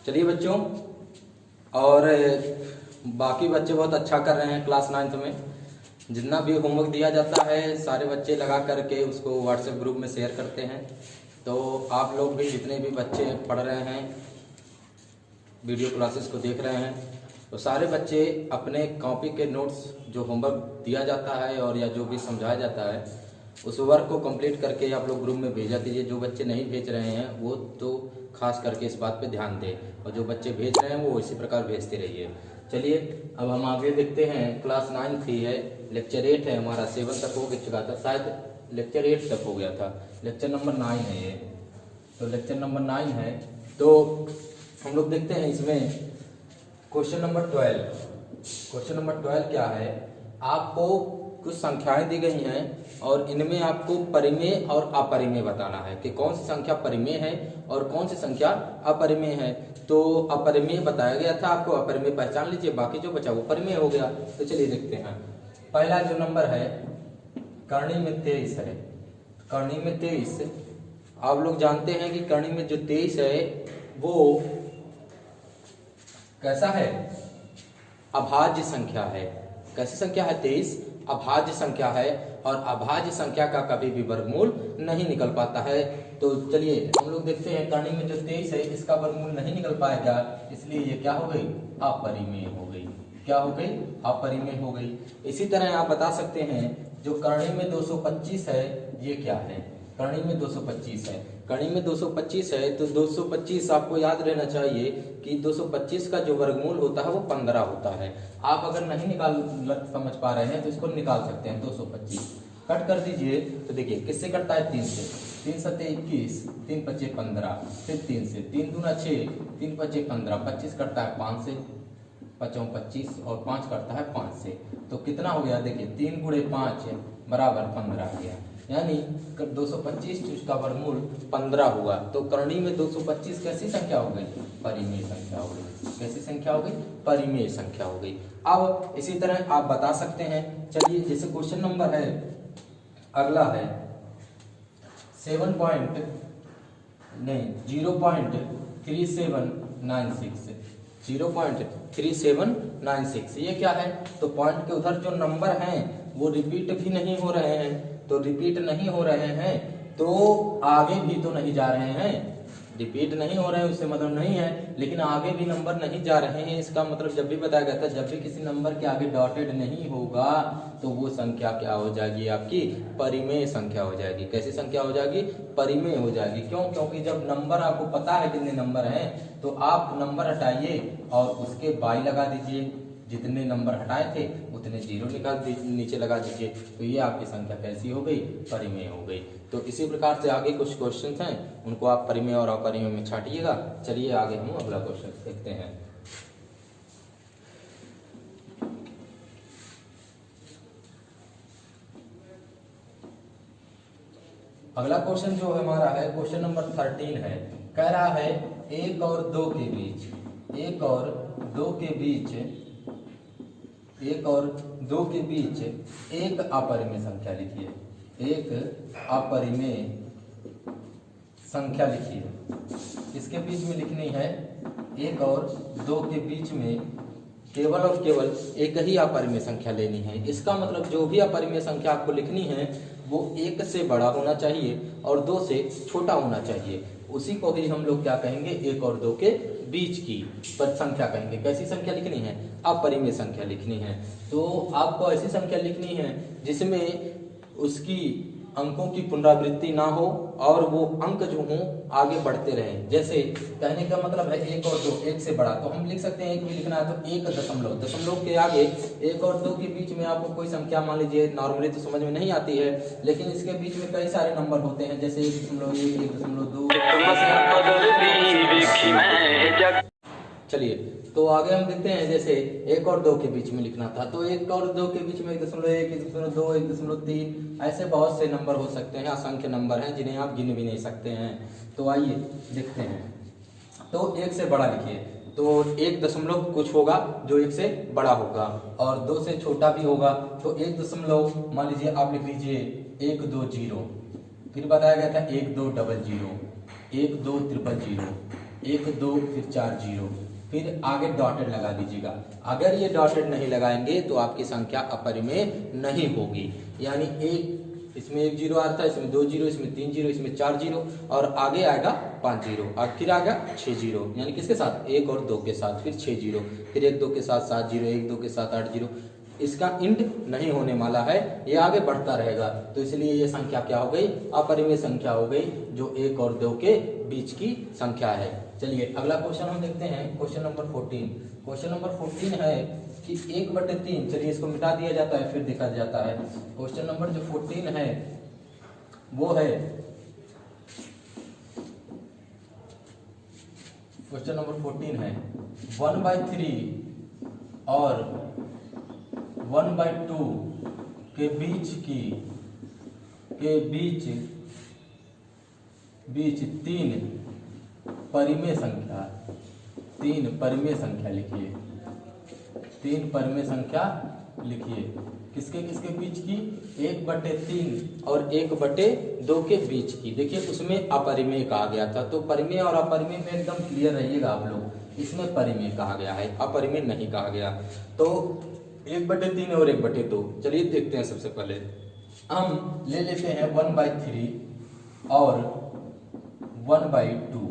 चलिए बच्चों, और बाकी बच्चे बहुत अच्छा कर रहे हैं क्लास 9th में। जितना भी होमवर्क दिया जाता है सारे बच्चे लगा करके उसको व्हाट्सएप ग्रुप में शेयर करते हैं। तो आप लोग भी जितने भी बच्चे पढ़ रहे हैं, वीडियो क्लासेस को देख रहे हैं, तो सारे बच्चे अपने कॉपी के नोट्स जो होमवर्क दिया जाता है और या जो भी समझाया जाता है उस वर्क को कंप्लीट करके आप लोग ग्रुप में भेजा कीजिए। जो बच्चे नहीं भेज रहे हैं वो तो खास करके इस बात पे ध्यान दें, और जो बच्चे भेज रहे हैं वो इसी प्रकार भेजते रहिए। चलिए अब हम आगे देखते हैं। क्लास 9 थी है, लेक्चर 8 है हमारा, 7 तक हो चुका था, शायद लेक्चर 8 तक हो गया था, लेक्चर नंबर 9 है ये। तो लेक्चर नंबर 9 है, तो हम लोग देखते हैं इसमें क्वेश्चन नंबर 12। क्वेश्चन नंबर 12 क्या है, आपको कुछ संख्याएं दी गई हैं और इनमें आपको परिमेय और अपरिमेय बताना है कि कौन सी संख्या परिमेय है और कौन सी संख्या अपरिमेय है। तो अपरिमेय बताया गया था, आपको अपरिमेय पहचान लीजिए, बाकी जो बचा वो परिमेय हो गया। तो चलिए देखते हैं। पहला जो नंबर है करणी में 23 है। करणी में 23 आप लोग जानते हैं कि करणी में जो 23 है वो कैसा है, अभाज्य संख्या है। कैसी संख्या है? 23 अभाज्य संख्या है, और अभाज्य संख्या का कभी भी वर्गमूल नहीं निकल पाता है। तो चलिए हम लोग देखते हैं, करणी में जो 23 है इसका वर्गमूल नहीं निकल पाएगा, इसलिए ये क्या हो गई? अपरिमेय हो गई। क्या हो गई? अपरिमेय हो गई। इसी तरह आप बता सकते हैं जो करणी में 225 है ये क्या है? करणी में 225 है। करणी में 225 है तो 225 आपको याद रहना चाहिए कि 225 का जो वर्गमूल होता है वो 15 होता है। आप अगर नहीं समझ पा रहे हैं तो इसको निकाल सकते हैं। 225 कट कर दीजिए तो देखिए किससे कटता है? 3 से। 3 सत्ते 21, 3 पच्चे 15, फिर 3 से, 3 दूना 6, 3 पच्चे 15, 25 कटता है 5 से, 5 25 और 5 कटता है 5 से। तो कितना हो गया? देखिए 3 गुणे 5 बराबर 15 हो गया, यानी 225 उसका वर्गमूल 15 हुआ। तो करणी में 225 कैसी संख्या हो गई? परिमेय संख्या हो गई। कैसी संख्या हो गई? परिमेय संख्या हो गई। अब इसी तरह आप बता सकते हैं। चलिए जैसे क्वेश्चन नंबर है अगला है 0.3796। ये क्या है? तो पॉइंट के उधर जो नंबर हैं वो रिपीट भी नहीं हो रहे हैं। तो रिपीट नहीं हो रहे हैं तो आगे भी तो नहीं जा रहे हैं। रिपीट नहीं हो रहे हैं उससे मतलब नहीं है, लेकिन आगे भी नंबर नहीं जा रहे हैं। इसका मतलब जब भी बताया गया था जब भी किसी नंबर के आगे डॉटेड नहीं होगा तो वो संख्या क्या हो जाएगी? आपकी परिमेय संख्या हो जाएगी। कैसी संख्या हो जाएगी? परिमेय हो जाएगी। क्यों? क्योंकि जब नंबर आपको पता है कितने नंबर हैं तो आप नंबर हटाइए और उसके बाई लगा दीजिए। जितने नंबर हटाए थे उतने जीरो निकाल नीचे लगा दीजिए, तो ये आपकी संख्या कैसी हो गई? परिमेय हो गई। तो इसी प्रकार से आगे कुछ क्वेश्चंस हैं, उनको आप परिमेय और अपरिमेय में छांटिएगा। चलिए आगे हम अगला क्वेश्चन देखते हैं। अगला क्वेश्चन जो हमारा है क्वेश्चन नंबर 13 है। कह रहा है 1 और 2 के बीच, 1 और 2 के बीच, 1 और 2 के बीच एक अपरिमेय संख्या लिखिए। एक अपरिमेय संख्या लिखिए। इसके बीच में लिखनी है 1 और 2 के बीच में केवल और केवल एक ही अपरिमेय संख्या लेनी है। इसका मतलब जो भी अपरिमेय संख्या आपको लिखनी है वो 1 से बड़ा होना चाहिए और 2 से छोटा होना चाहिए। उसी को ही हम लोग क्या कहेंगे? 1 और 2 के बीच की पर संख्या कहेंगे। कैसी संख्या लिखनी है? अपरिमेय संख्या लिखनी है। तो आपको ऐसी संख्या लिखनी है जिसमें उसकी अंकों की पुनरावृत्ति ना हो और वो अंक जो हों आगे बढ़ते रहें। जैसे कहने का मतलब है 1 और 2 1 से बड़ा, तो हम लिख सकते हैं 1 भी लिखना है तो 1 दशमलव, दशमलव के आगे 1 और 2 के बीच में आपको कोई संख्या मान लीजिए, नॉर्मली तो समझ में नहीं आती है, लेकिन इसके बीच में कई सारे नंबर होते हैं जैसे 1.1, 1.2। चलिए तो आगे हम देखते हैं। जैसे 1 और 2 के बीच में लिखना था तो 1 और 2 के बीच में 1.1, 1.2, 1.3 ऐसे बहुत से नंबर हो सकते हैं, असंख्य नंबर हैं जिन्हें आप गिन भी नहीं सकते हैं। तो आइए देखते हैं। तो 1 से बड़ा लिखिए, तो 1 दशमलव कुछ होगा जो 1 से बड़ा होगा, और 2 से छोटा भी होगा तो 1 दशमलव मान लीजिए आप लिख लीजिए 120। फिर बताया गया था 1200, 12300, 1 2 फिर 4 जीरो, फिर आगे डॉटेड लगा दीजिएगा। अगर ये डॉटेड नहीं लगाएंगे तो आपकी संख्या अपरिमेय नहीं होगी। यानी एक इसमें 1 जीरो आता है, इसमें 2 जीरो, इसमें 3 जीरो, इसमें 4 जीरो और आगे आएगा 5 जीरो, आखिर आएगा 6 जीरो। यानी किसके साथ? 1 और 2 के साथ, फिर 6 जीरो, फिर 1 2 के साथ 7 जीरो, 1 2 के साथ 8 जीरो। इसका इंड नहीं होने वाला है, ये आगे बढ़ता रहेगा। तो इसलिए ये संख्या क्या हो गई? अपरिमेय संख्या हो गई, जो 1 और 2 के बीच की संख्या है। चलिए अगला क्वेश्चन हम देखते हैं, क्वेश्चन नंबर 14। क्वेश्चन नंबर 14 है कि 1/3, चलिए इसको मिटा दिया जाता है फिर देखा जाता है। क्वेश्चन नंबर जो 14 है वो है, क्वेश्चन नंबर 14 है 1/3 और 1/2 के बीच 3 परिमेय संख्या, 3 परिमेय संख्या लिखिए, 3 परिमेय संख्या लिखिए। किसके किसके बीच की? 1/3 और 1/2 के बीच की। देखिए उसमें अपरिमेय कहा गया था, तो परिमेय और अपरिमेय में एकदम क्लियर रहिएगा आप लोग। इसमें परिमेय कहा गया है, अपरिमेय नहीं कहा गया। तो 1/3 और 1/2, चलिए देखते हैं। सबसे पहले हम ले लेते हैं 1/3 और 1/2।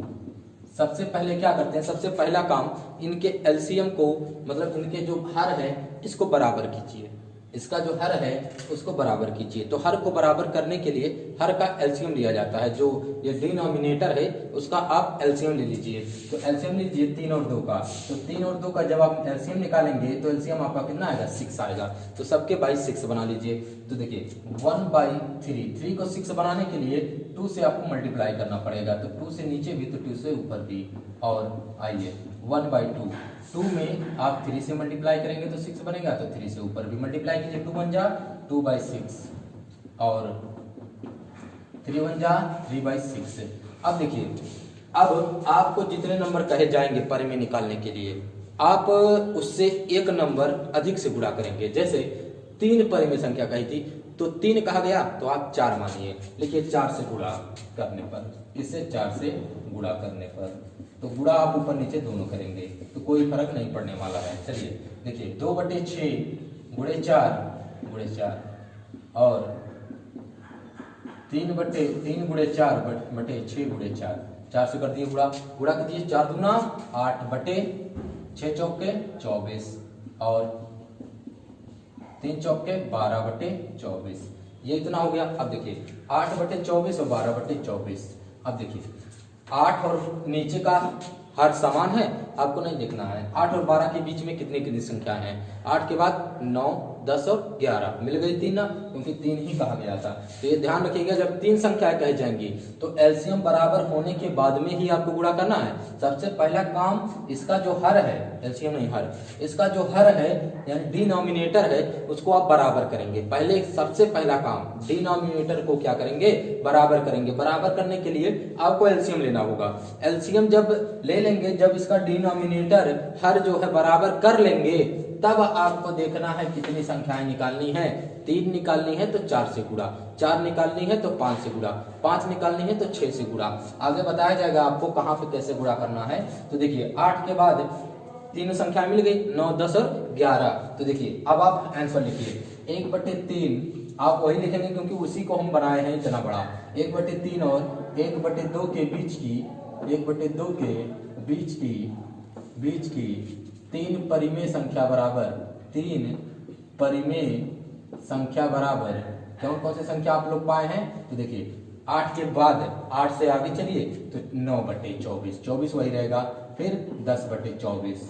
सबसे पहले क्या करते हैं? सबसे पहला काम इनके एलसीएम को, मतलब इनके जो हर है इसको बराबर कीजिए। इसका जो हर है उसको बराबर कीजिए। तो हर को बराबर करने के लिए हर का एलसीएम लिया जाता है। जो ये डिनोमिनेटर है उसका आप एलसीएम ले लीजिए। तो एलसीएम लीजिए 3 और 2 का। तो 3 और 2 का जब आप एलसीएम निकालेंगे तो एलसीएम आपका कितना आएगा? 6 आएगा। तो सबके बाई 6 बना लीजिए। तो देखिए 1/3, 3 को 6 बनाने के लिए 2 से आपको मल्टीप्लाई करना पड़ेगा। तो 2 से नीचे भी तो 2 से ऊपर भी। और आइए 1/2, 2 में आप 3 से मल्टीप्लाई करेंगे तो 6 बनेगा, तो 3 से ऊपर भी मल्टीप्लाई कीजिए। 2 बन जा 2/6 और 3 बन जा 3/6। अब देखिए, अब आपको जितने नंबर कहे जाएंगे परिमेय निकालने के लिए, आप उससे एक नंबर अधिक से गुणा करेंगे। जैसे 3 परिमेय संख्या कही थी तो 3 कहा गया तो आप 4 मानिए। लिखिए 4 से गुणा करने पर, इससे 4 से गुणा करने पर, तो गुणा आप ऊपर नीचे दोनों करेंगे तो कोई फर्क नहीं पड़ने वाला है। चलिए देखिए 2/6 गुणे 4 और 3 गुणे 4 बटे 6 गुणे 4, 4 से कर दिए गुणा कीजिए। 4 दूना 8 बटे 6 चौके 24 और 3 चौके 12 बटे 24, ये इतना हो गया। अब देखिए 8 बटे 24 और 12 बटे 24। अब देखिए 8 और नीचे का हर समान है, आपको नहीं देखना है। 8 और 12 के बीच में कितनी कितनी संख्या है? 8 के बाद 9, 10 और 11, मिल गई 3 ना, क्योंकि 3 ही कहा गया था। तो ये ध्यान रखिएगा, जब 3 संख्याएं कही जाएंगी तो एलसीएम बराबर होने के बाद में ही आपको गुणा करना है। सबसे पहला काम इसका जो हर है, एलसीएम नहीं हर, इसका जो हर है यानी डिनोमिनेटर है उसको आप बराबर करेंगे। पहले सबसे पहला काम डिनोमिनेटर को क्या करेंगे? बराबर करेंगे। बराबर करने के लिए आपको एलसीएम लेना होगा। एलसीएम जब ले लेंगे, जब इसका डिनोमिनेटर हर जो है बराबर कर लेंगे, तब आपको देखना है कितनी संख्याएं निकालनी है। 3 निकालनी है तो 4 से गुणा, 4 निकालनी है तो 5 से गुणा, 5 निकालनी है तो 6 से गुणा। आगे बताया जाएगा आपको कहां पे कैसे गुणा करना है। तो देखिए 8 के बाद 3 संख्याएं मिल गई, 9, 10 और 11। तो देखिए अब आप आंसर लिखिए 1/3, आप वही लिखेंगे क्योंकि उसी को हम बनाए हैं इतना बड़ा। 1/3 और 1/2 के बीच की, 1/2 के बीच की 3 परिमेय संख्या बराबर, 3 परिमेय संख्या बराबर कौन से संख्या आप लोग पाए हैं? तो देखिए 8 के बाद 8 से आगे चलिए तो 9/24, 24 वही रहेगा, फिर 10/24,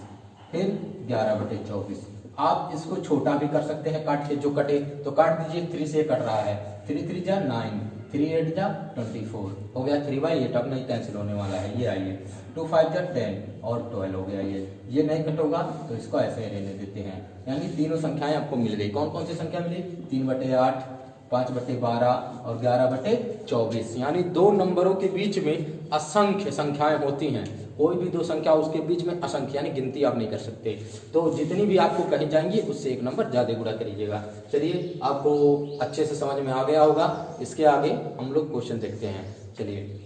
फिर 11/24। आप इसको छोटा भी कर सकते हैं काट के, जो कटे तो काट दीजिए। 3 से कट रहा है, 3 3 जा 9, 3 8 जा 24 हो गया। 3/8 अब नहीं कैंसिल होने वाला है, ये आइए 2 5 जा 10 और 12 हो गया। ये नहीं कटोगा तो इसको ऐसे ही रहने देते हैं। यानी तीनों संख्याएं आपको मिल गई। कौन कौन सी संख्या मिली? 3/8, 5/12 और 11/24। यानी 2 नंबरों के बीच में असंख्य संख्याएं होती हैं। कोई भी 2 संख्या उसके बीच में असंख्य, यानी गिनती आप नहीं कर सकते। तो जितनी भी आपको कही जाएंगी उससे एक नंबर ज्यादा गुणा करिएगा। चलिए आपको अच्छे से समझ में आ गया होगा। इसके आगे हम लोग क्वेश्चन देखते हैं। चलिए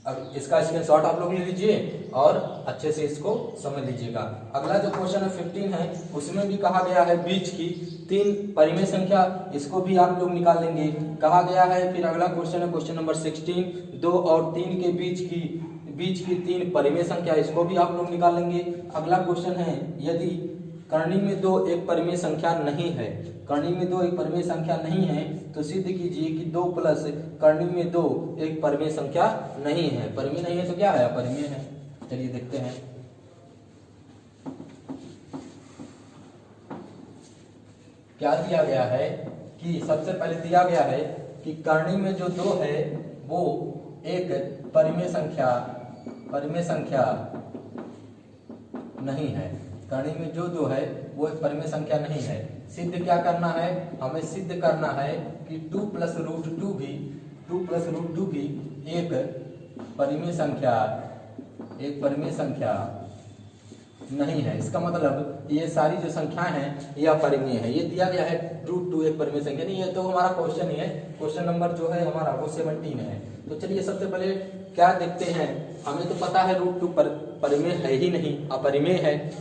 अब इसका स्क्रीनशॉट आप लोग ले लीजिए और अच्छे से इसको समझ लीजिएगा। अगला जो क्वेश्चन है 15 है, उसमें भी कहा गया है बीच की 3 परिमेय संख्या, इसको भी आप लोग निकाल लेंगे। कहा गया है फिर अगला क्वेश्चन है क्वेश्चन नंबर 16, 2 और 3 के बीच की 3 परिमेय संख्या, इसको भी आप लोग निकाल लेंगे। अगला क्वेश्चन है यदि कर्णी में 2 एक परिमेय संख्या नहीं है, कर्णी में 2 एक परिमेय संख्या नहीं है तो सिद्ध कीजिए कि 2 प्लस कर्णी में 2 एक परिमेय संख्या नहीं है। परिमेय नहीं है तो क्या है? अपरिमेय है। चलिए देखते हैं। क्या दिया गया है कि सबसे पहले दिया गया है कि कर्णी में जो 2 है वो एक परिमेय संख्या नहीं है। कर्णी में जो 2 है वो एक परिमेय संख्या नहीं है। सिद्ध क्या करना है? हमें सिद्ध करना है कि 2 प्लस रूट टू भी एक परिमेय संख्या नहीं है। इसका मतलब ये सारी जो संख्याएं हैं यह अपरिमेय है। ये दिया गया है √2 एक परिमेय संख्या नहीं है, तो हमारा क्वेश्चन ही है। क्वेश्चन नंबर जो है हमारा वो 17 है। तो चलिए सबसे पहले क्या देखते हैं। हमें तो पता है √2 परिमेय है ही नहीं, अपरिमेय है।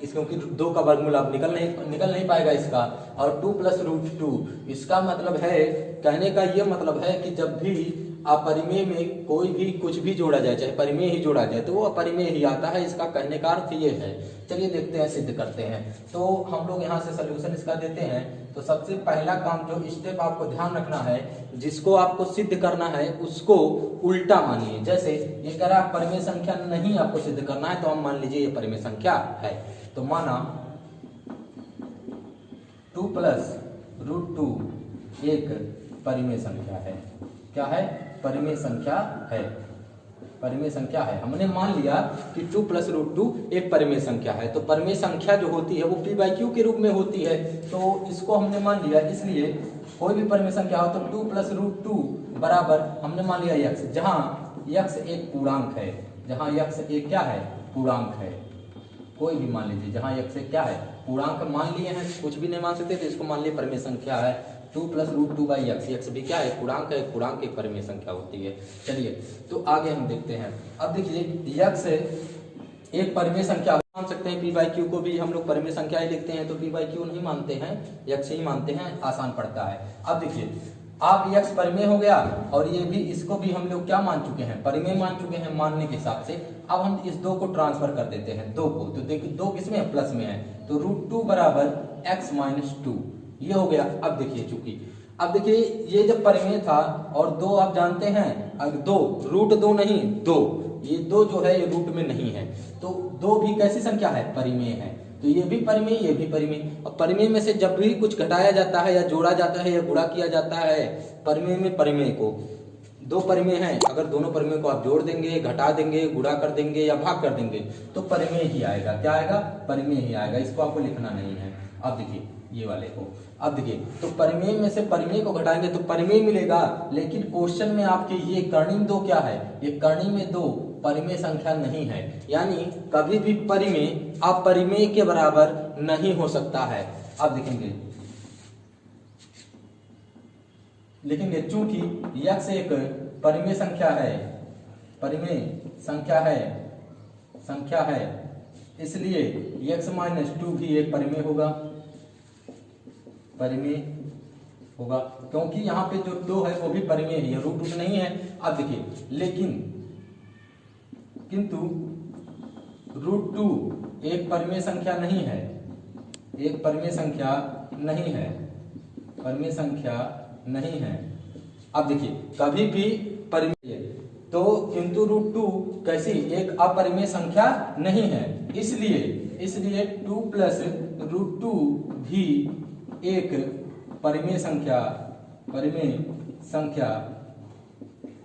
क्योंकि 2 का वर्गमूल अब निकल नहीं पाएगा इसका। और 2 प्लस √2 इसका मतलब है, कहने का ये मतलब है कि जब भी अपरिमेय में कोई भी कुछ भी जोड़ा जाए, चाहे परिमेय ही जोड़ा जाए, तो वो अपरिमेय ही आता है। इसका कहने का अर्थ ये है। चलिए देखते हैं, सिद्ध करते हैं। तो हम लोग यहाँ से सोल्यूशन इसका देते हैं। तो सबसे पहला काम जो स्टेप आपको ध्यान रखना है, जिसको आपको सिद्ध करना है उसको उल्टा मानिए। जैसे ये कह रहा है परिमेय संख्या नहीं आपको सिद्ध करना है, तो हम मान लीजिए ये परिमेय संख्या है। तो माना 2 प्लस √2 एक परिमेय संख्या है। क्या है? परिमेय संख्या है। परिमेय संख्या है। हमने मान लिया कि 2 प्लस √2 एक परिमेय संख्या है। तो परिमेय संख्या जो होती है वो p/q के रूप में होती है। तो इसको हमने मान लिया। इसलिए कोई भी परिमेय संख्या हो तो 2 प्लस √2 बराबर हमने मान लिया x, जहां x एक पूर्णांक है। जहां x एक क्या है? पूर्णांक है। कोई भी मान लीजिए, जहां x एक क्या है? पूर्णांक मान लिए हैं। कुछ भी नहीं मान सकते तो इसको मान लिए परिमेय संख्या है। 2 प्लस √2/x, x भी क्या है? पूर्णांक है। पूर्णांक एक परिमेय संख्या होती है। चलिए तो आगे हम देखते हैं। अब देखिए x एक परिमेय संख्या मान सकते हैं। p/q को भी हम लोग परिमेय संख्या ही लिखते हैं, तो p/q नहीं मानते हैं, x ही मानते हैं, आसान पड़ता है। अब देखिए आप x परिमेय हो गया और ये भी, इसको भी हम लोग क्या मान चुके हैं? परिमेय मान चुके हैं मानने के हिसाब से। अब हम इस 2 को ट्रांसफर कर देते हैं, 2 को। तो देखिए 2 किसमें है? प्लस में है। तो √2 बराबर x - 2 ये हो गया। अब देखिए चूंकि अब देखिए ये जब परिमेय था और 2 आप जानते हैं, अगर 2 √2 नहीं 2, ये 2 जो है ये रूट में नहीं है। तो 2 भी कैसी संख्या है? परिमेय है। तो ये भी परिमेय, ये भी परिमेय। और परिमेय में से जब भी कुछ घटाया जाता है या जोड़ा जाता है या गुणा किया जाता है, परिमेय में परिमेय को, 2 परिमेय हैं, अगर दोनों परिमेय को आप जोड़ देंगे, घटा देंगे, गुणा कर देंगे या भाग कर देंगे तो परिमेय ही आएगा। क्या आएगा? परिमेय ही आएगा। इसको आपको लिखना नहीं है। अब देखिए ये वाले को, अब देखिए तो परिमेय में से परिमेय को घटाएंगे तो परिमेय मिलेगा। लेकिन क्वेश्चन में आपके ये कर्णी में 2 क्या है? ये कर्णी में 2 परिमेय संख्या नहीं है। यानी कभी भी परिमेय अपरिमेय के बराबर नहीं हो सकता है। अब लिखेंगे चूंकि x एक परिमेय संख्या है, इसलिए x - 2 भी एक परिमेय होगा, क्योंकि यहाँ पे जो 2 है वो भी परिमेय है, √2 नहीं है। अब देखिए किंतु √2 एक परिमेय संख्या नहीं है, एक परिमेय संख्या नहीं है। अब देखिए कभी भी परिमेय, तो किंतु √2 कैसी? एक अपरिमेय संख्या नहीं है। इसलिए 2 प्लस √2 भी एक परिमेय संख्या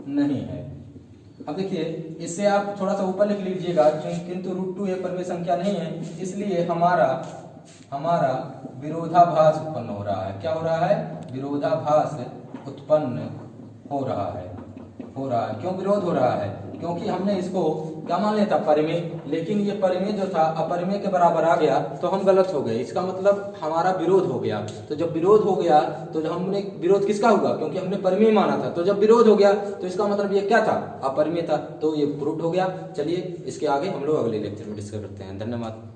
नहीं है। अब देखिए इससे आप थोड़ा सा ऊपर लिख लीजिएगा, किंतु √2 एक परिमेय संख्या नहीं है, इसलिए हमारा विरोधाभास उत्पन्न हो रहा है। क्या हो रहा है? विरोधाभास उत्पन्न हो रहा है। क्यों विरोध हो रहा है? क्योंकि हमने इसको क्या मान लिया था, परिमेय, लेकिन ये परिमेय जो था अपरिमेय के बराबर आ गया तो हम गलत हो गए। इसका मतलब हमारा विरोध हो गया। तो जब विरोध हो गया तो जब हमने विरोध किसका हुआ, क्योंकि हमने परिमेय माना था, तो जब विरोध हो गया तो इसका मतलब ये क्या था, अपरिमेय था, तो ये प्रूफ हो गया। चलिए इसके आगे हम लोग अगले लेक्चर में डिस्कस करते हैं। धन्यवाद।